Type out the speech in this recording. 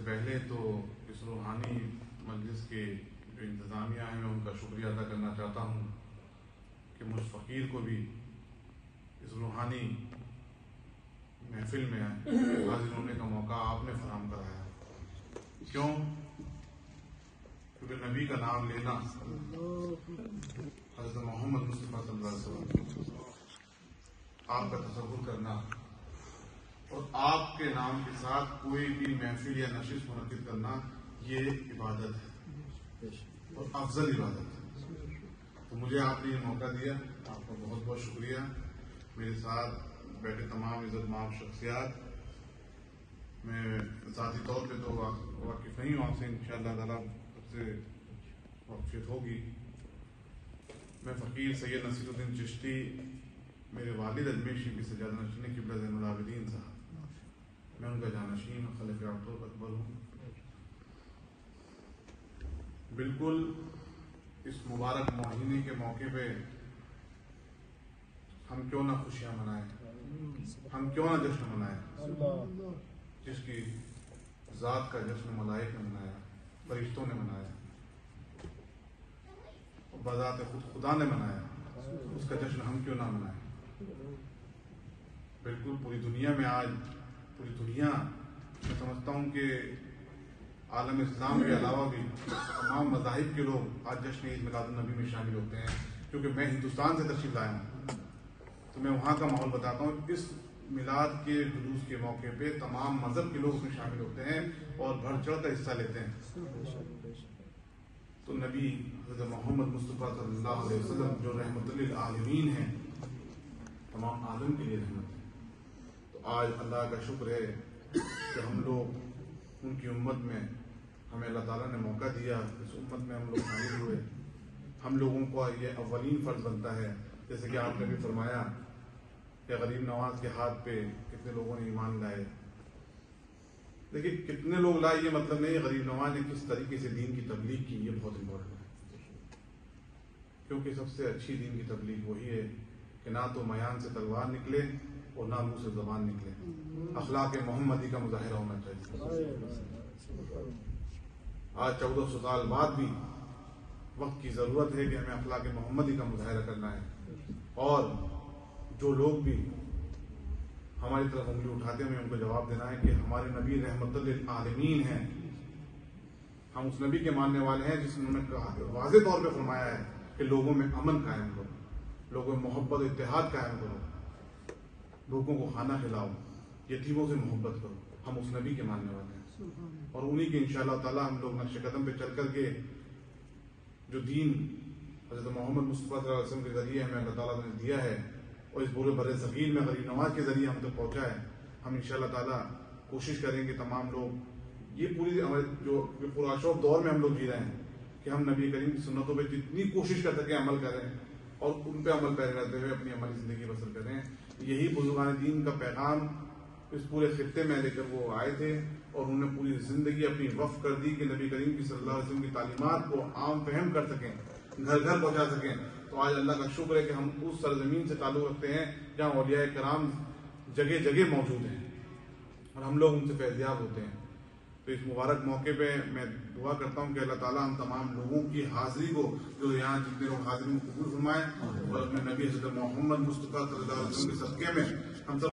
سے پہلے تو اس روحانی مجلس کے جو انتظامیہ ہیں میں ان کا شکریہ ادا کرنا چاہتا ہوں کہ مجھ فقیر کو بھی اس روحانی محفل میں حاضر ہونے کا موقع آپ نے فراہم کرایا. کیوں؟ کیونکہ نبی کا نام لینا، حضرت محمد مصطفیٰ صلی اللہ علیہ وسلم، آپ کا تصور کرنا اور آپ کے نام کے ساتھ کوئی بھی محفل یا نشست منعقد کرنا، یہ عبادت ہے اور افضل عبادت ہے. تو مجھے آپ نے یہ موقع دیا، آپ کا بہت بہت شکریہ. میرے ساتھ بیٹھے تمام عزت مآب شخصیات، میں ذاتی طور پہ تو واقف نہیں ہوں آپ سے، انشاءاللہ تعالیٰ سب سے واقفیت ہوگی. میں فقیر سید نصیر الدین چشتی، میرے والد اجمیر شریف سے زیادہ نشین قبلہ زین العابدین صاحب، میں ان کا جانشین خلیفہ اکبر ہوں. بالکل اس مبارک مہینے کے موقع پہ ہم کیوں نہ خوشیاں منائیں، ہم کیوں نہ جشن منائیں جس کی ذات کا جشن ملائکہ نے منایا، فرشتوں نے منایا، بذات خود خدا نے منایا. اس کا جشن ہم کیوں نہ منائیں؟ بالکل پوری دنیا میں آج، پوری دنیا میں سمجھتا ہوں کہ عالم اسلام کے علاوہ بھی تمام مذاہب کے لوگ آج جشن عید میلاد النبی میں شامل ہوتے ہیں. کیونکہ میں ہندوستان سے تشریف لایا ہوں تو میں وہاں کا ماحول بتاتا ہوں. اس میلاد کے جلوس کے موقع پہ تمام مذہب کے لوگ اس میں شامل ہوتے ہیں اور بڑھ چڑھ کر حصہ لیتے ہیں. تو نبی حضرت محمد مصطفیٰ صلی اللہ علیہ وسلم جو رحمت للعالمین ہیں، تمام عالم کے لیے رحمت ہے. تو آج اللہ کا شکر ہے کہ ہم لوگ ان کی امت میں، ہمیں اللہ تعالیٰ نے موقع دیا، اس امت میں ہم لوگ شامل ہوئے. ہم لوگوں کو یہ اولین فرض بنتا ہے، جیسے کہ آپ نے بھی فرمایا کہ غریب نواز کے ہاتھ پہ کتنے لوگوں نے ایمان لائے. لیکن کتنے لوگ لائے یہ مطلب نہیں، غریب نواز نے کس طریقے سے دین کی تبلیغ کی، یہ بہت امپورٹنٹ ہے. کیونکہ سب سے اچھی دین کی تبلیغ وہی ہے کہ نہ تو میان سے تلوار نکلے اور نہ منہ سے زبان نکلے. اخلاق محمدی کا مظاہرہ ہونا چاہیے. آج 1400 سال بعد بھی وقت کی ضرورت ہے کہ ہمیں اخلاق محمدی کا مظاہرہ کرنا ہے. اور جو لوگ بھی ہماری طرف انگلی اٹھاتے ہیں، ہمیں ان کو جواب دینا ہے کہ ہمارے نبی رحمت للعالمین ہیں. ہم اس نبی کے ماننے والے ہیں جس نے واضح طور پہ فرمایا ہے کہ لوگوں میں امن قائم کرو، لوگوں میں محبت اتحاد قائم کرو، لوگوں کو کھانا کھلاؤ، یتیموں سے محبت کرو. ہم اس نبی کے ماننے والے ہیں اور انہی کے انشاءاللہ تعالی ہم لوگ نقش قدم پہ چل کر کے جو دین حضرت محمد مصطفیٰ صلی اللہ علیہ وسلم کے ذریعے ہمیں اللہ تعالیٰ نے دیا ہے اور اس پورے بر صغیر میں غریب نواز کے ذریعے ہم تک پہنچا ہے، ہم انشاءاللہ تعالیٰ کوشش کریں گے تمام لوگ یہ پوری جو پرآشوب دور میں ہم لوگ جی رہے ہیں کہ ہم نبی کریم کی سنتوں پہ جتنی کوشش کر سکیں عمل کریں اور ان پہ عمل پیرا کرتے ہوئے اپنی عملی زندگی بسر کریں. یہی بزرگان دین کا پیغام اس پورے خطے میں لے کر وہ آئے تھے اور انہوں نے پوری زندگی اپنی وقف کر دی کہ نبی کریم کی صلی اللہ علیہ وسلم کی تعلیمات کو عام فہم کر سکیں، گھر گھر پہنچا سکیں. تو آج اللہ کا شکر ہے کہ ہم اس سرزمین سے تعلق رکھتے ہیں جہاں اولیاء کرام جگہ جگہ موجود ہیں اور ہم لوگ ان سے فیضیاب ہوتے ہیں. تو اس مبارک موقع پہ میں دعا کرتا ہوں کہ اللہ تعالیٰ ہم تمام لوگوں کی حاضری کو، جو یہاں جتنے لوگ حاضری کو قبول فرمائیں اور اپنے نبی حضرت محمد مصطفیٰ صلی اللہ علیہ وسلم کے صدقے میں ہم سب